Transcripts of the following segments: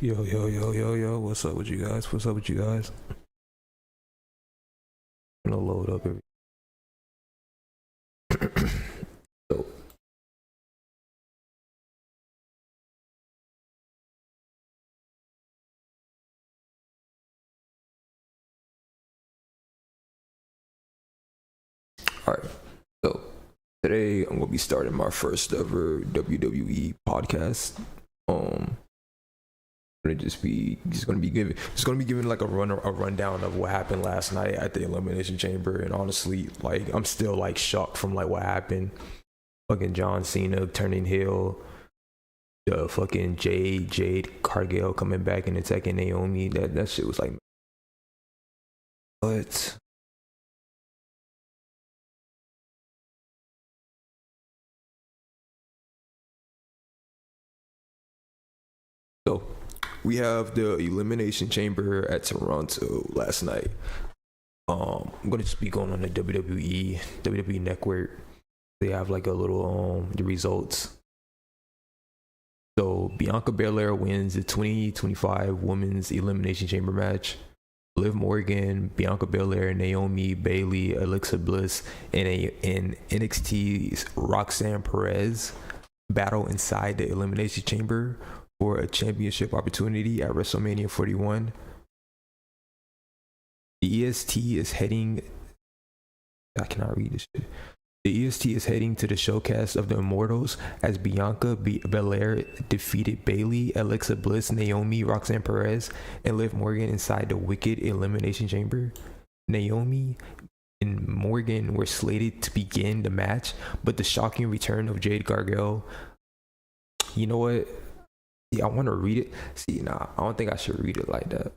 Yo. What's up with you guys? I'm gonna load up every. So, alright. So, today I'm gonna be starting my first ever WWE podcast. Gonna just gonna be giving like a rundown of what happened last night at the Elimination Chamber. And honestly, like I'm still like shocked from like what happened. Fucking John Cena turning heel, the fucking Jade Cargill coming back and attacking Naomi. That shit was like, but so we have the Elimination Chamber at Toronto last night. I'm gonna just be going on the WWE Network. They have like a little the results. So Bianca Belair wins the 2025 Women's Elimination Chamber match. Liv Morgan, Bianca Belair, Naomi, Bayley, Alexa Bliss, and NXT's Roxanne Perez battle inside the Elimination Chamber for a championship opportunity at WrestleMania 41. The EST is heading. I cannot read this shit. The EST is heading to the showcast of the Immortals as Bianca Belair defeated Bayley, Alexa Bliss, Naomi, Roxanne Perez, and Liv Morgan inside the Wicked Elimination Chamber. Naomi and Morgan were slated to begin the match, but the shocking return of Jade Cargill. You know what? Yeah, I want to read it. I don't think I should read it like that. I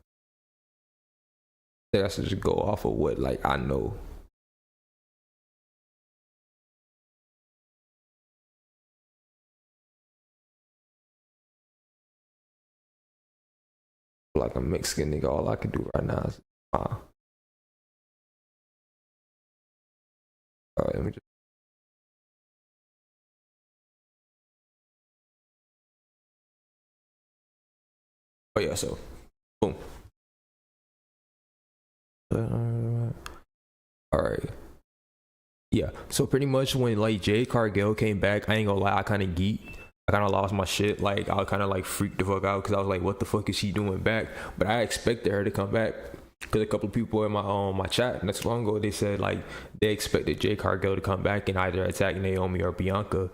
think I should just go off of what like I know. Like a Mexican nigga, all I can do right now is all right, let me just. Oh yeah, so boom. All right. Yeah. So pretty much when like Jade Cargill came back, I ain't gonna lie, I kind of geeked. I kind of lost my shit. Like I kind of like freaked the fuck out because I was like, "What the fuck is she doing back?" But I expected her to come back because a couple of people in my chat not too long ago they said like they expected Jade Cargill to come back and either attack Naomi or Bianca.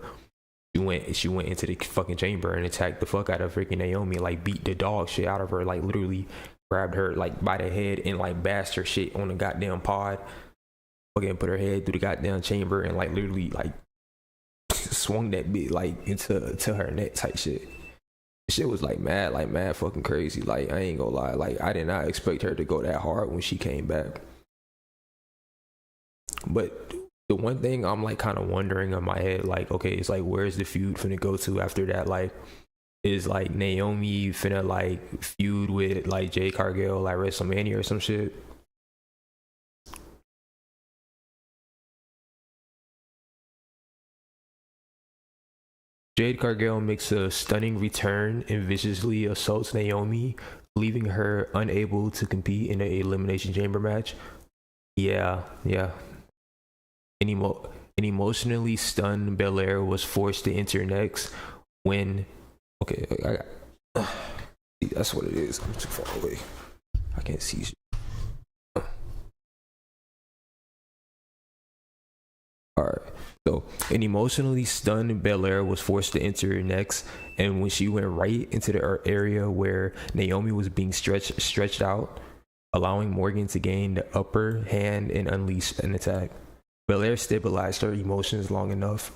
She went into the fucking chamber and attacked the fuck out of freaking Naomi, like beat the dog shit out of her, like literally grabbed her like by the head and like bashed her shit on the goddamn pod. Fucking put her head through the goddamn chamber and like literally like swung that bit like into her neck type shit. Shit was like mad fucking crazy. Like I ain't gonna lie, like I did not expect her to go that hard when she came back. But the one thing I'm like kind of wondering in my head, like, okay, it's like where's the feud finna go to after that? Like, is like Naomi finna like feud with like Jade Cargill like WrestleMania or some shit? Jade Cargill makes a stunning return and viciously assaults Naomi, leaving her unable to compete in the Elimination Chamber match. Yeah. An emotionally stunned Belair was forced to enter next when. Okay, that's what it is. I'm too far away. I can't see. Alright. So, an emotionally stunned Belair was forced to enter next, and when she went right into the area where Naomi was being stretched out, allowing Morgan to gain the upper hand and unleash an attack. Belair stabilized her emotions long enough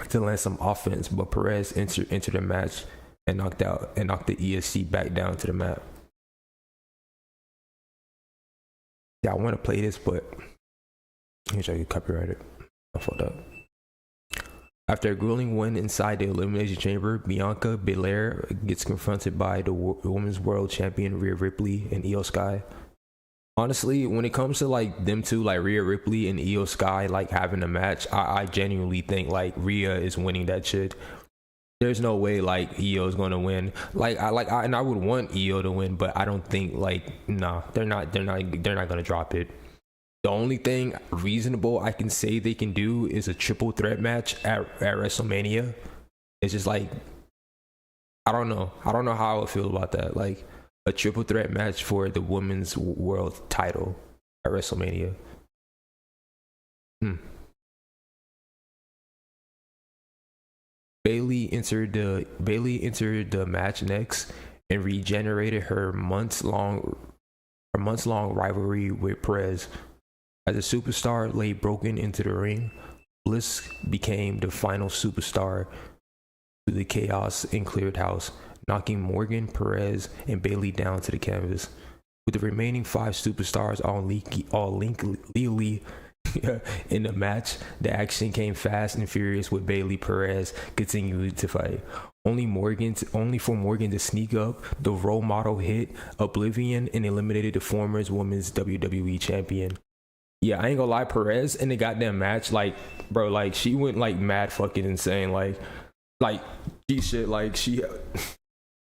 to land some offense, but Perez entered the match and knocked the ESC back down to the mat. Yeah, I want to play this, but I'm sure you copyright it. I fucked up. After a grueling win inside the Elimination Chamber, Bianca Belair gets confronted by the Women's World Champion Rhea Ripley and Io Sky. Honestly, when it comes to like them two, like Rhea Ripley and Io Sky, like having a match, I genuinely think like Rhea is winning that shit. there's no way like EO is gonna win. And I would want EO to win, but I don't think like nah, they're not gonna drop it. The only thing reasonable I can say they can do is a triple threat match at WrestleMania. It's just like I don't know how I would feel about that. Like a triple threat match for the women's world title at WrestleMania. Bailey entered the match next and regenerated her months long rivalry with Perez. As a superstar lay broken into the ring, Bliss became the final superstar to the chaos and cleared house, knocking Morgan, Perez, and Bailey down to the canvas. With the remaining 5 superstars all legally in the match, the action came fast and furious with Bailey Perez continuing to fight. Only for Morgan to sneak up, the role model hit Oblivion and eliminated the former women's WWE champion. Yeah, I ain't gonna lie, Perez in the goddamn match, like, bro, like she went like mad fucking insane, like she shit, like she.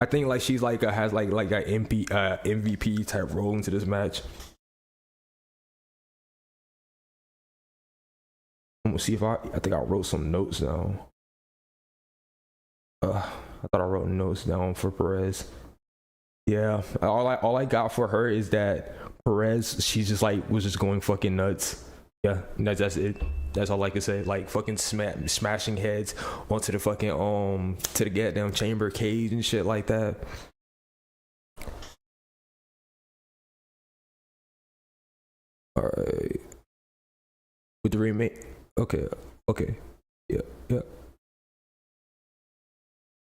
I think like she's like has like an MVP type role into this match. I'm gonna see if I think I wrote some notes down. I thought I wrote notes down for Perez. Yeah, all I got for her is that Perez, she's just like was just going fucking nuts. Yeah, that's it. That's all I can say. Like fucking smashing heads onto the fucking to the goddamn chamber cage and shit like that. All right. With the remake. Okay. Yeah.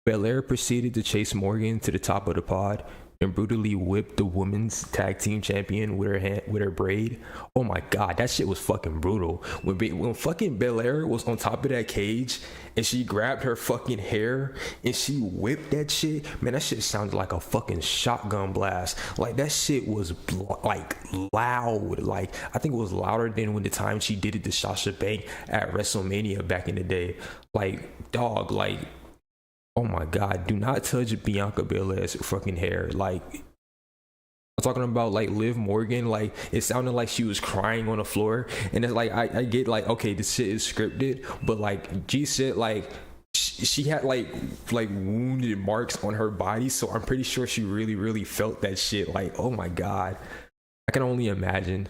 Belair proceeded to chase Morgan to the top of the pod and brutally whipped the women's tag team champion with her braid. Oh my god, that shit was fucking brutal. When fucking Belair was on top of that cage and she grabbed her fucking hair and she whipped that shit, man, that shit sounded like a fucking shotgun blast. Like that shit was like loud. Like I think it was louder than when the time she did it to Sasha Banks at WrestleMania back in the day. Like dog, like. Oh my god, do not touch Bianca Belair's fucking hair. Like I'm talking about like Liv Morgan, like it sounded like she was crying on the floor. And it's like I get like, okay, this shit is scripted, but like G said, like she had like wounded marks on her body, so I'm pretty sure she really felt that shit. Like, oh my god. I can only imagine.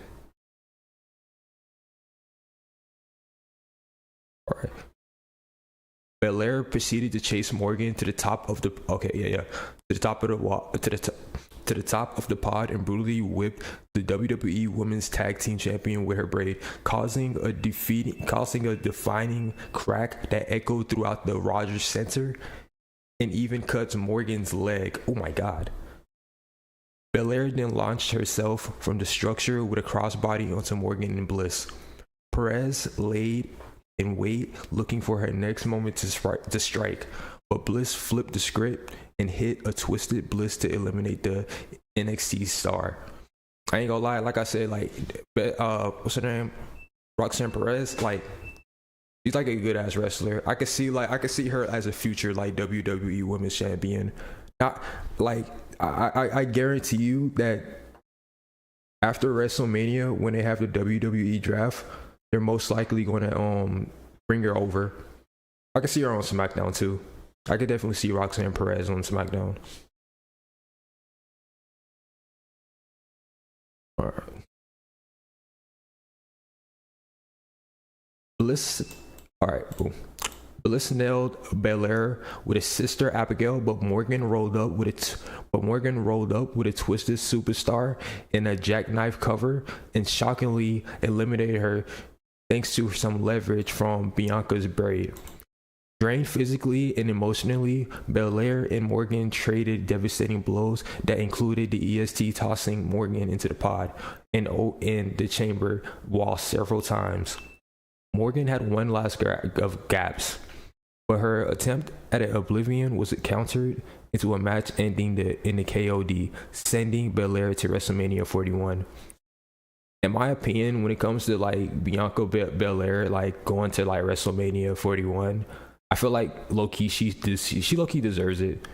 All right. Belair proceeded to chase Morgan to the top of the to the top of the wall to the top of the pod and brutally whipped the WWE Women's Tag Team Champion with her braid, causing a defining crack that echoed throughout the Rogers Center and even cuts Morgan's leg. Oh my god. Belair then launched herself from the structure with a crossbody onto Morgan and Bliss. Perez laid and wait, looking for her next moment to strike, but Bliss flipped the script and hit a twisted Bliss to eliminate the NXT star. I ain't gonna lie, like I said, like what's her name, Roxanne Perez, like she's like a good ass wrestler. I could see her as a future like WWE Women's Champion. Not like I guarantee you that after WrestleMania, when they have the WWE draft, they're most likely going to bring her over. I can see her on SmackDown too. I could definitely see Roxanne Perez on SmackDown. All right. Bliss. All right, boom. Bliss nailed Belair with his sister Abigail, but Morgan rolled up with a twisted superstar in a jackknife cover and shockingly eliminated her thanks to some leverage from Bianca's braid. Drained physically and emotionally, Belair and Morgan traded devastating blows that included the EST tossing Morgan into the pod and in the chamber wall several times. Morgan had one last of gaps, but her attempt at an Oblivion was countered into a match ending in the KOD, sending Belair to WrestleMania 41. In my opinion, when it comes to like Bianca Belair, like going to like WrestleMania 41, I feel like low key she low key deserves it.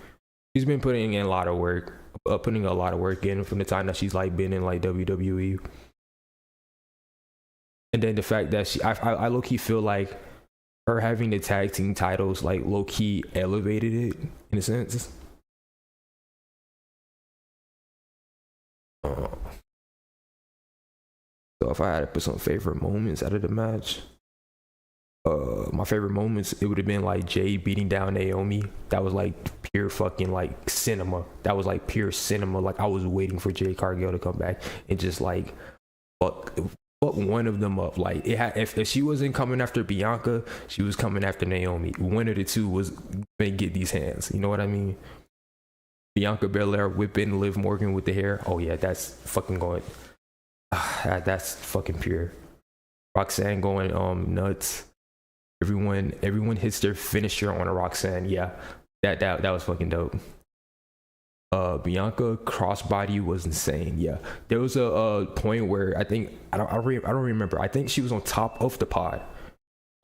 She's been putting in a lot of work, in from the time that she's like been in like WWE. And then the fact that I low key feel like her having the tag team titles like low key elevated it in a sense. So if I had to put some favorite moments out of the match, my favorite moments, it would have been like Jay beating down Naomi. That was like pure fucking like cinema. That was like pure cinema. Like I was waiting for Jade Cargill to come back and just like fuck one of them up. Like it had, if she wasn't coming after Bianca, she was coming after Naomi. One of the two was gonna get these hands. You know what I mean? Bianca Belair whipping Liv Morgan with the hair. Oh yeah, that's fucking going. That's fucking pure. Roxanne going nuts. Everyone hits their finisher on a Roxanne. Yeah, that was fucking dope. Bianca crossbody was insane. Yeah, there was a point where I don't remember. I think she was on top of the pod,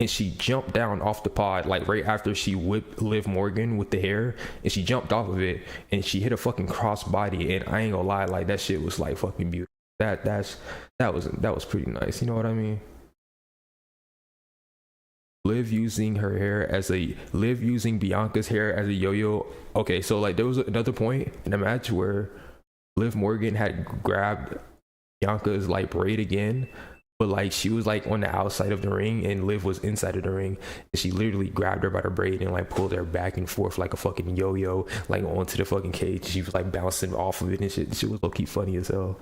and she jumped down off the pod like right after she whipped Liv Morgan with the hair, and she jumped off of it and she hit a fucking crossbody. And I ain't gonna lie, like that shit was like fucking beautiful. That was pretty nice. You know what I mean? Liv using Bianca's hair as a yo-yo. Okay, so like there was another point in the match where Liv Morgan had grabbed Bianca's like braid again, but like she was like on the outside of the ring and Liv was inside of the ring, and she literally grabbed her by the braid and like pulled her back and forth like a fucking yo-yo, like onto the fucking cage. She was like bouncing off of it and shit. She was low-key funny as hell.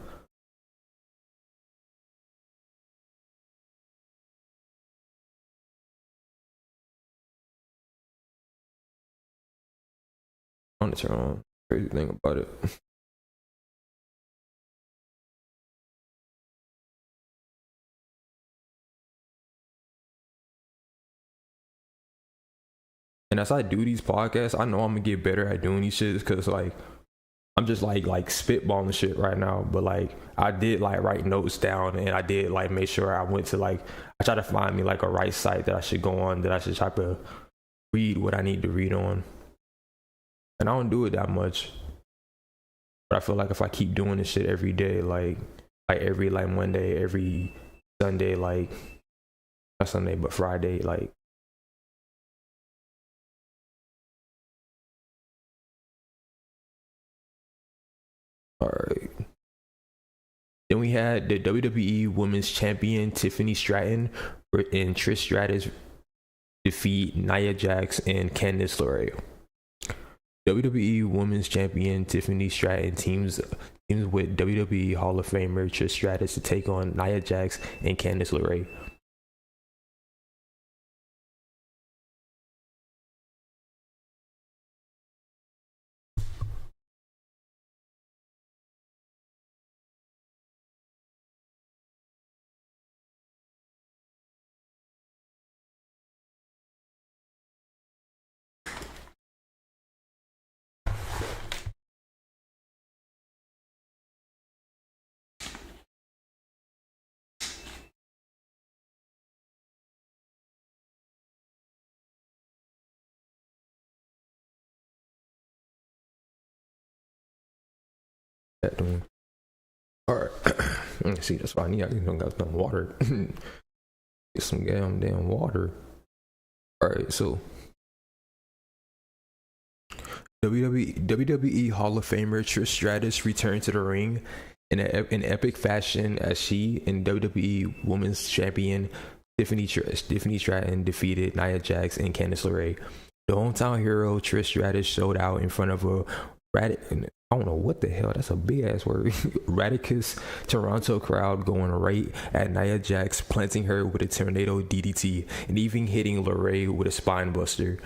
On its own. Crazy thing about it. And as I do these podcasts, I know I'm gonna get better at doing these shits because like I'm just like spitballing shit right now. But like I did like write notes down, and I did like make sure I went to like I try to find me like a right site that I should go on, that I should try to read what I need to read on. And I don't do it that much, but I feel like if I keep doing this shit every day, like every like Monday, every Sunday, like not Sunday but Friday, like all right. Then we had the WWE Women's Champion Tiffany Stratton and Trish Stratus defeat Nia Jax and Candice LeRae. WWE Women's Champion Tiffany Stratton teams with WWE Hall of Famer Trish Stratus to take on Nia Jax and Candice LeRae. All right, let's see. That's why I need. I got some water. Get some damn water. All right, so WWE Hall of Famer Trish Stratus returned to the ring in epic fashion as she and WWE Women's Champion Tiffany Stratton defeated Nia Jax and Candice LeRae. The hometown hero Trish Stratus showed out in front of a I don't know what the hell, that's a big ass word. Radicus Toronto crowd going right at Nia Jax, planting her with a tornado DDT and even hitting LeRae with a spine buster.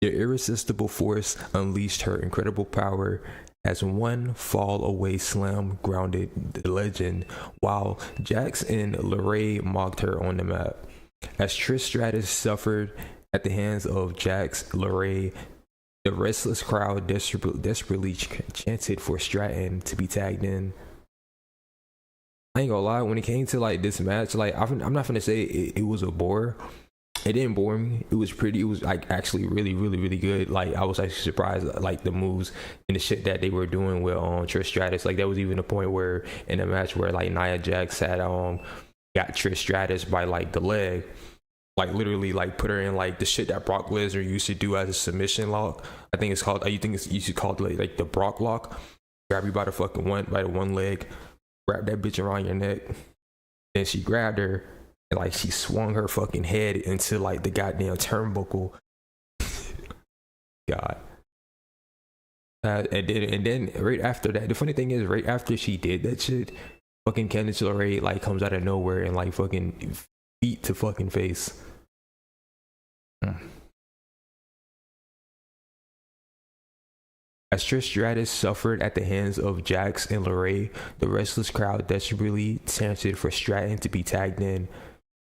The irresistible force unleashed her incredible power as one fall away slam grounded the legend, while Jax and LeRae mocked her on the mat. As Trish Stratus suffered at the hands of Jax LeRae, the restless crowd desperately chanted for Stratton to be tagged in. I ain't gonna lie, when it came to like this match, like I'm not gonna say it was a bore, It didn't bore me. It was pretty. It was like actually really, really, really good. Like I was actually surprised, like the moves and the shit that they were doing with Trish Stratus. Like there was even a point where in a match where like Nia Jax had got Trish Stratus by like the leg, like literally like put her in like the shit that Brock Lesnar used to do as a submission lock. I think it's called. You think it's used to called like the Brock lock. Grab you by the fucking one leg, grab that bitch around your neck. Then she grabbed her. And like she swung her fucking head into like the goddamn turnbuckle. God. And then right after that, the funny thing is, right after she did that shit, fucking Candice LeRae like comes out of nowhere and like fucking feet to fucking face. As Trish Stratus suffered at the hands of Jax and LeRae, the restless crowd desperately chanted for Stratton to be tagged in.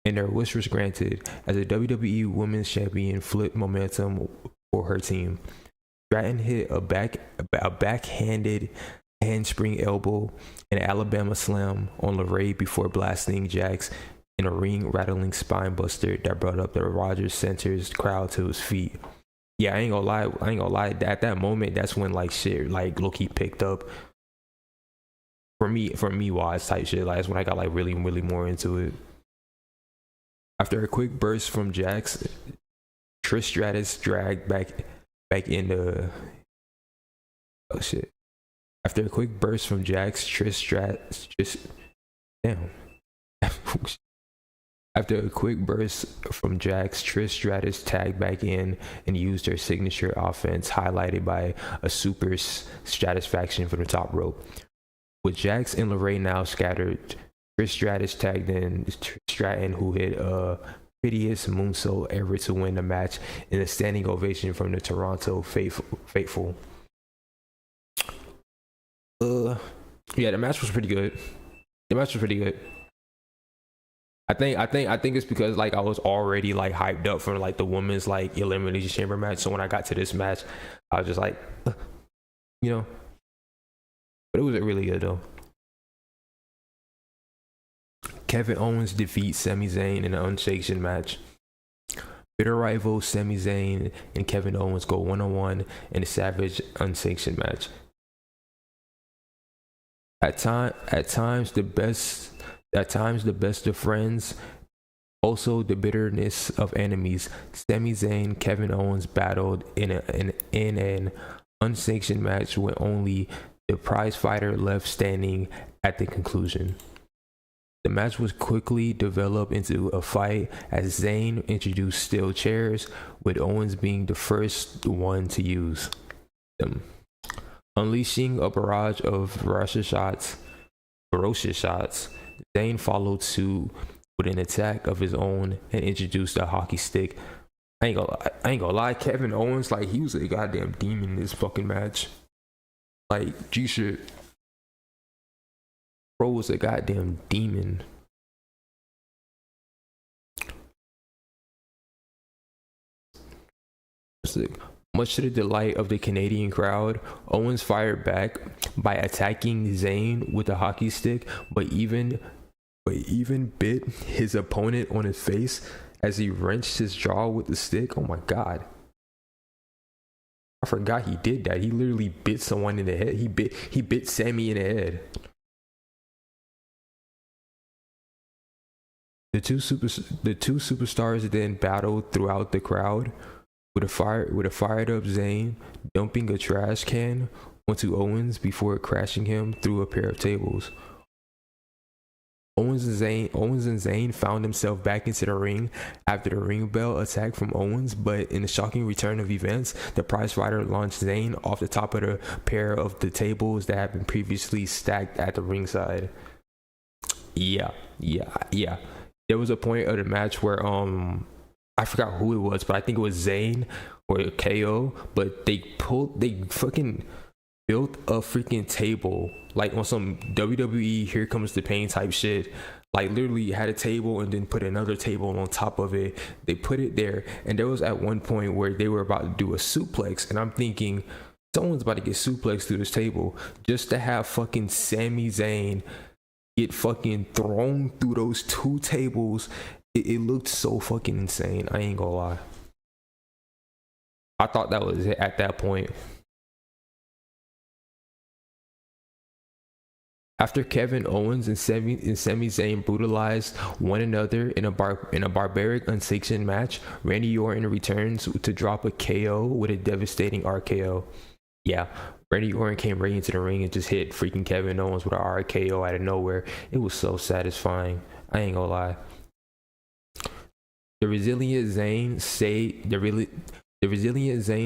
And their wish was granted as a WWE Women's Champion flipped momentum for her team. Stratton hit a backhanded handspring elbow and Alabama slam on LeRae before blasting Jax in a ring-rattling spine buster that brought up the Rogers Center's crowd to his feet. Yeah, I ain't gonna lie. At that moment, that's when like shit like low-key picked up. For me, wise type shit. Like that's when I got like really, really more into it. After a quick burst from Jax, Trish Stratus dragged back into. Oh shit! After a quick burst from Jax, Trish Stratus After a quick burst from Jax, Trish Stratus tagged back in and used her signature offense, highlighted by a super satisfaction from the top rope. With Jax and LeRae now scattered, Trish Stratus tagged in Stratton, who hit a prettiest moonsault ever to win the match in a standing ovation from the Toronto faithful. Yeah, the match was pretty good. I think it's because like I was already like hyped up for like the women's like elimination chamber match. So when I got to this match, I was just like, you know. But it was really good though. Kevin Owens defeats Sami Zayn in an unsanctioned match. Bitter rival Sami Zayn and Kevin Owens go 1-on-1 in a savage unsanctioned match. At times the best of friends, also the bitterness of enemies. Sami Zayn, Kevin Owens battled in an unsanctioned match with only the prize fighter left standing at the conclusion. The match was quickly developed into a fight as Zayn introduced steel chairs, with Owens being the first one to use them. Unleashing a barrage of ferocious shots, Zayn followed suit with an attack of his own and introduced a hockey stick. I ain't gonna lie, Kevin Owens, like, he was a goddamn demon in this fucking match. Like, G-shit. Bro was a goddamn demon. Much to the delight of the Canadian crowd, Owens fired back by attacking Zayn with a hockey stick, but even bit his opponent on his face as he wrenched his jaw with the stick. Oh my god. I forgot he did that. He literally bit someone in the head. He bit Sammy in the head. The two superstars then battled throughout the crowd, with a fired up Zayn dumping a trash can onto Owens before crashing him through a pair of tables. Owens and Zayn found himself back into the ring after the ring bell attack from Owens, but in a shocking return of events, the prizefighter launched Zayn off the top of the pair of the tables that had been previously stacked at the ringside. Yeah. There was a point of the match where I forgot who it was, but I think it was Zayn or KO, but they fucking built a freaking table, like on some WWE Here Comes the Pain type shit. Like literally had a table and then put another table on top of it. They put it there, and there was at one point where they were about to do a suplex, and I'm thinking someone's about to get suplexed through this table, just to have fucking Sami Zayn get fucking thrown through those two tables it looked so fucking insane. I ain't gonna lie. I thought that was it at that point. After Kevin Owens and Sami Zayn brutalized one another in a barbaric unsanctioned match, Randy Orton returns to drop a KO with a devastating RKO. Yeah, Randy Orton came right into the ring and just hit freaking Kevin Owens with an RKO out of nowhere. It was so satisfying. I ain't gonna lie. The resilient Zayn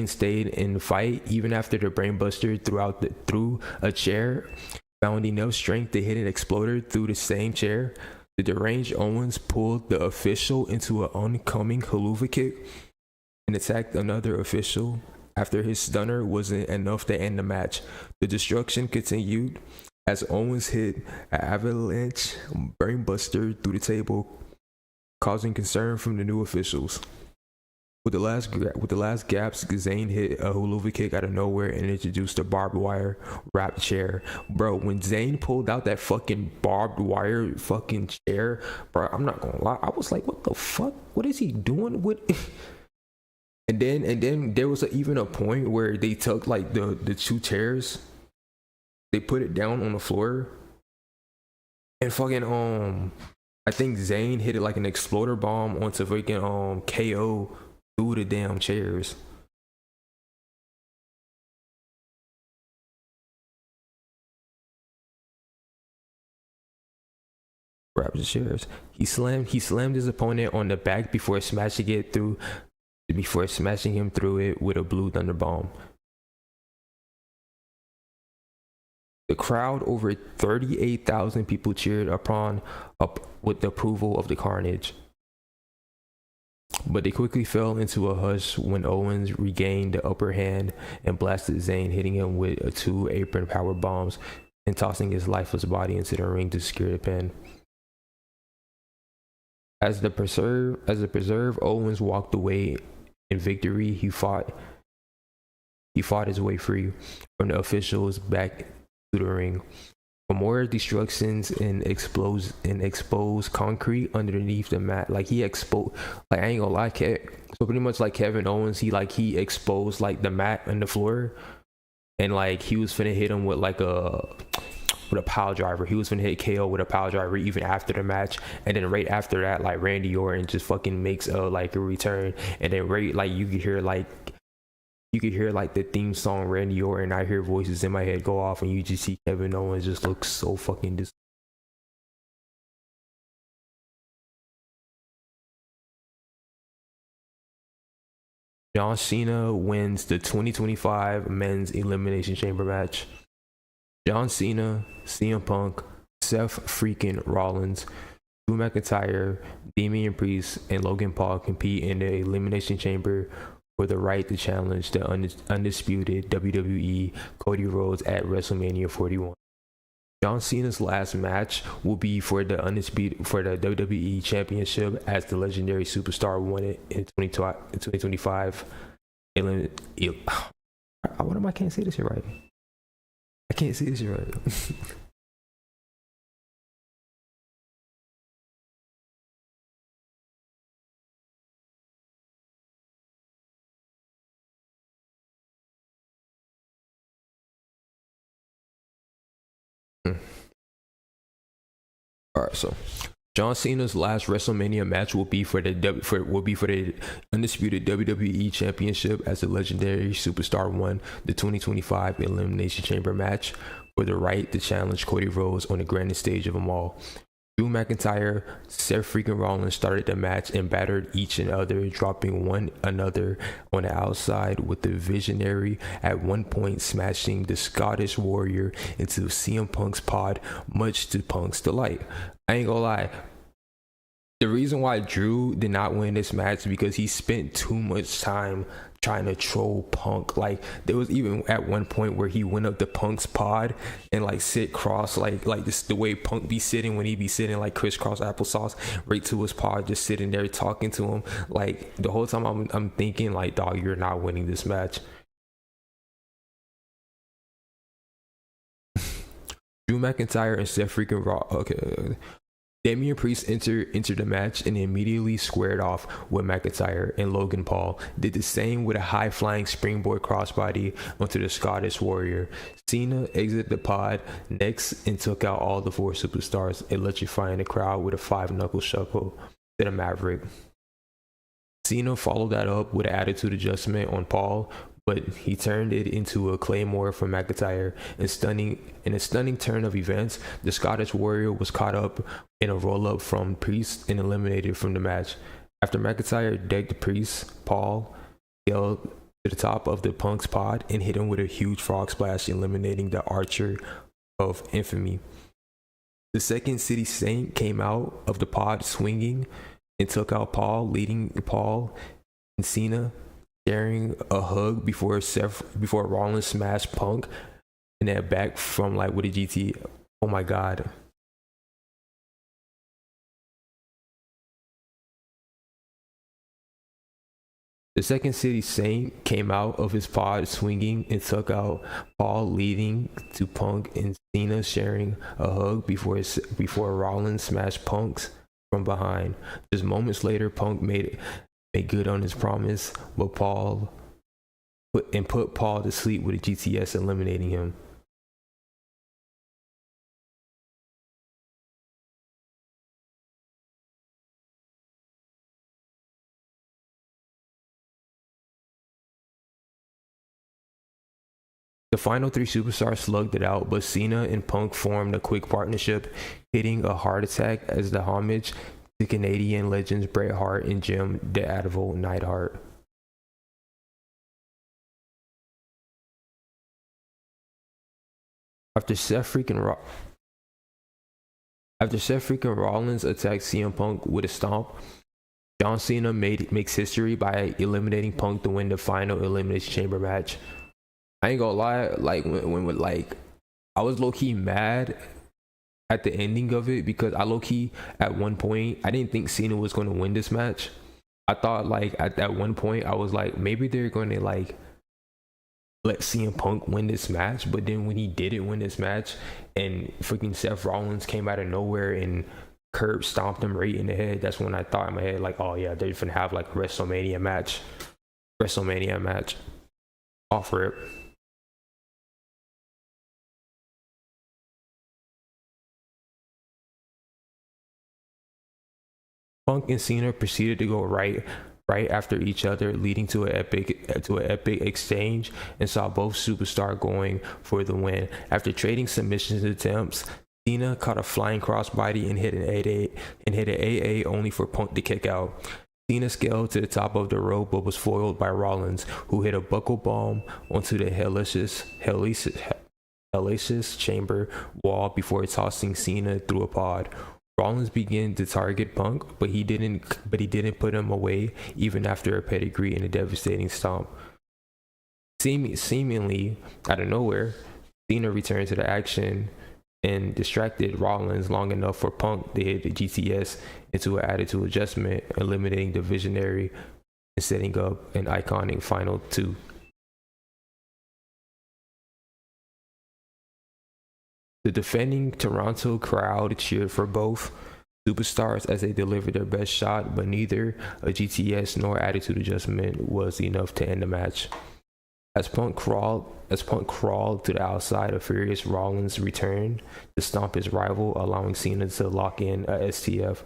stayed in the fight even after the brainbuster threw a chair, found enough strength to hit an exploder through the same chair. The deranged Owens pulled the official into an oncoming haluva kick and attacked another official. After his stunner wasn't enough to end the match, the destruction continued as Owens hit an avalanche brainbuster through the table, causing concern from the new officials. With the last gaps, Zayn hit a haluva kick out of nowhere and introduced a barbed wire wrapped chair. Bro, when Zayn pulled out that fucking barbed wire fucking chair, bro, I'm not gonna lie, I was like, what the fuck? What is he doing with? And then there was even a point where they took like the two chairs, they put it down on the floor, and fucking I think Zayn hit it like an exploder bomb onto freaking KO through the damn chairs. Grab the chairs. He slammed his opponent on the back before smashing him through it with a blue thunder bomb. The crowd, over 38,000 people, cheered up with the approval of the carnage. But they quickly fell into a hush when Owens regained the upper hand and blasted Zayn, hitting him with 2 apron power bombs and tossing his lifeless body into the ring to secure the pin. As the preserve, Owens walked away in victory. He fought his way free from the officials back to the ring. For more destructions and exposed concrete underneath the mat, like he exposed, like I ain't gonna lie, so pretty much like Kevin Owens, he exposed like the mat and the floor, and like he was finna hit him with a pile driver. He was finna hit KO with a pile driver even after the match, and then right after that, like Randy Orton just fucking makes a return, and then you could hear the theme song Randy Orton. I hear voices in my head go off, and you just see Kevin Owens just look so fucking John Cena wins the 2025 Men's Elimination Chamber match. John Cena, CM Punk, Seth freaking Rollins, Drew McIntyre, Damian Priest, and Logan Paul compete in the Elimination Chamber for the right to challenge the undisputed WWE Cody Rhodes at WrestleMania 41. John Cena's last match will be for the WWE Championship, as the legendary superstar won it in 2025. What am I can't say this shit right? I can't say this shit right. All right, so John Cena's last WrestleMania match will be for the undisputed WWE Championship, as the legendary superstar won the 2025 Elimination Chamber match for the right to challenge Cody Rhodes on the grandest stage of them all. Drew McIntyre, Seth freaking Rollins started the match and battered each and other, dropping one another on the outside, with the Visionary at one point smashing the Scottish Warrior into CM Punk's pod, much to Punk's delight. I ain't gonna lie, the reason why Drew did not win this match is because he spent too much time trying to troll Punk. Like, there was even at one point where he went up to Punk's pod and like sit cross, like this, the way Punk be sitting when he be sitting like crisscross applesauce right to his pod, just sitting there talking to him. Like, the whole time I'm thinking like, dog, you're not winning this match. Drew McIntyre and Seth freaking Raw. Okay. Damian Priest entered the match and immediately squared off with McIntyre, and Logan Paul did the same with a high-flying springboard crossbody onto the Scottish Warrior. Cena exited the pod next and took out all the 4 superstars, electrifying the crowd with a 5-knuckle shuffle to the Maverick. Cena followed that up with an attitude adjustment on Paul, but he turned it into a Claymore from McIntyre. In a stunning turn of events, the Scottish Warrior was caught up in a roll-up from Priest and eliminated from the match. After McIntyre decked Priest, Paul scaled to the top of the Punk's pod and hit him with a huge frog splash, eliminating the Archer of Infamy. The Second City Saint came out of the pod swinging and took out Paul, leading Paul and Cena sharing a hug before Rollins smashed Punk and then back from like with a GT. Oh my god. The Second City Saint came out of his pod swinging and took out Paul, leading to Punk and Cena sharing a hug before Rollins smashed Punk's from behind. Just moments later, Punk made good on his promise, but put Paul to sleep with a GTS, eliminating him. The final 3 superstars slugged it out, but Cena and Punk formed a quick partnership, hitting a heart attack as the homage to Canadian legends Bret Hart and Jim the Anvil Neidhart. After Seth freaking Rollins attacked CM Punk with a stomp, John Cena makes history by eliminating Punk to win the final Elimination Chamber match. I ain't gonna lie, like when I was low-key mad at the ending of it, because I low-key at one point I didn't think Cena was going to win this match. I thought like at that one point I was like, maybe they're going to like let CM Punk win this match, but then when he didn't win this match and freaking Seth Rollins came out of nowhere and curb stomped him right in the head, that's when I thought in my head like, oh yeah, they're gonna have like a WrestleMania match off rip. Punk and Cena proceeded to go right after each other, leading to an epic exchange, and saw both superstars going for the win. After trading submissions attempts, Cena caught a flying crossbody and hit an AA only for Punk to kick out. Cena scaled to the top of the rope but was foiled by Rollins, who hit a buckle bomb onto the hellacious chamber wall before tossing Cena through a pod. Rollins began to target Punk, but he didn't put him away even after a pedigree and a devastating stomp. Seemingly out of nowhere, Cena returned to the action and distracted Rollins long enough for Punk to hit the GTS into an attitude adjustment, eliminating the Visionary and setting up an iconic final 2. The defending Toronto crowd cheered for both superstars as they delivered their best shot, but neither a GTS nor attitude adjustment was enough to end the match. As Punk crawled to the outside, a furious Rollins returned to stomp his rival, allowing Cena to lock in a STF.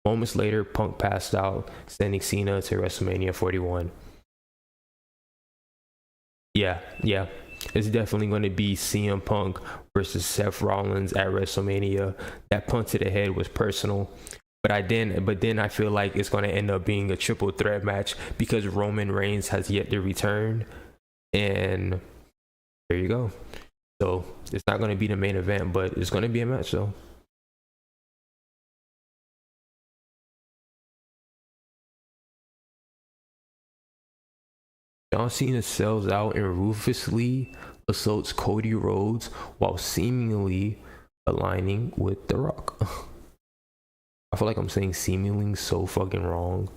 Moments later, Punk passed out, sending Cena to WrestleMania 41. Yeah. It's definitely going to be CM Punk versus Seth Rollins at WrestleMania. That punch to the head was personal, but then I feel like it's going to end up being a triple threat match because Roman Reigns has yet to return, and there you go. So it's not going to be the main event, but it's going to be a match though. John Cena sells out and ruthlessly assaults Cody Rhodes while seemingly aligning with The Rock. I feel like I'm saying seemingly so fucking wrong.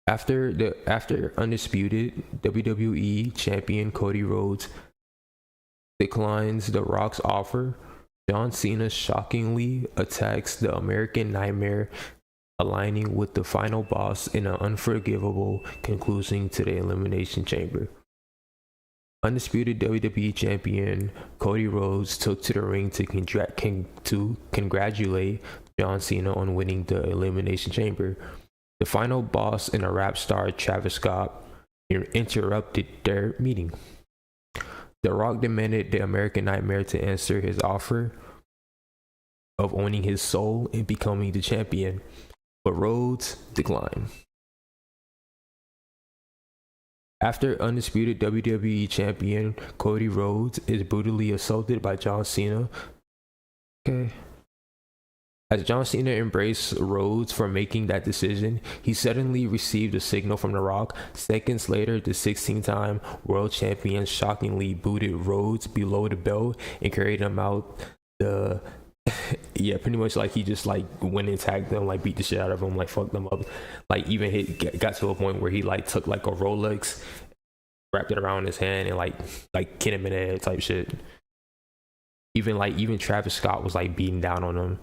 After undisputed WWE champion Cody Rhodes declines The Rock's offer. John Cena shockingly attacks the American Nightmare, aligning with the final boss in an unforgivable conclusion to the Elimination Chamber. Undisputed WWE Champion Cody Rhodes took to the ring to congratulate John Cena on winning the Elimination Chamber. The final boss and a rap star, Travis Scott, interrupted their meeting. The Rock demanded the American Nightmare to answer his offer of owning his soul and becoming the champion, but Rhodes declined. After undisputed WWE champion Cody Rhodes is brutally assaulted by John Cena, as John Cena embraced Rhodes for making that decision, he suddenly received a signal from The Rock. Seconds later, the 16-time world champion shockingly booted Rhodes below the belt and carried him out the yeah, pretty much like he just like went and tagged them, like beat the shit out of them, like fucked them up, like even got to a point where he like took like a Rolex, wrapped it around his hand and like hit him in the head type shit. Even Travis Scott was like beating down on him.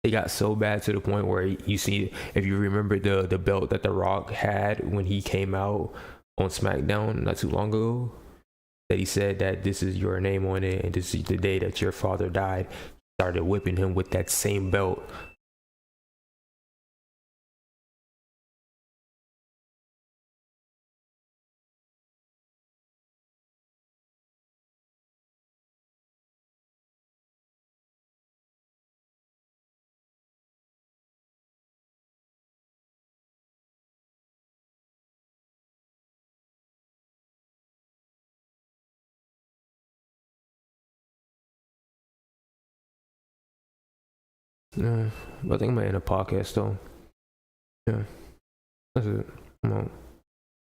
It got so bad to the point where you see, if you remember the belt that The Rock had when he came out on SmackDown not too long ago, that he said that this is your name on it and this is the day that your father died. Started whipping him with that same belt. Yeah, I think I'm gonna end the podcast though. Yeah, that's it. I'm out.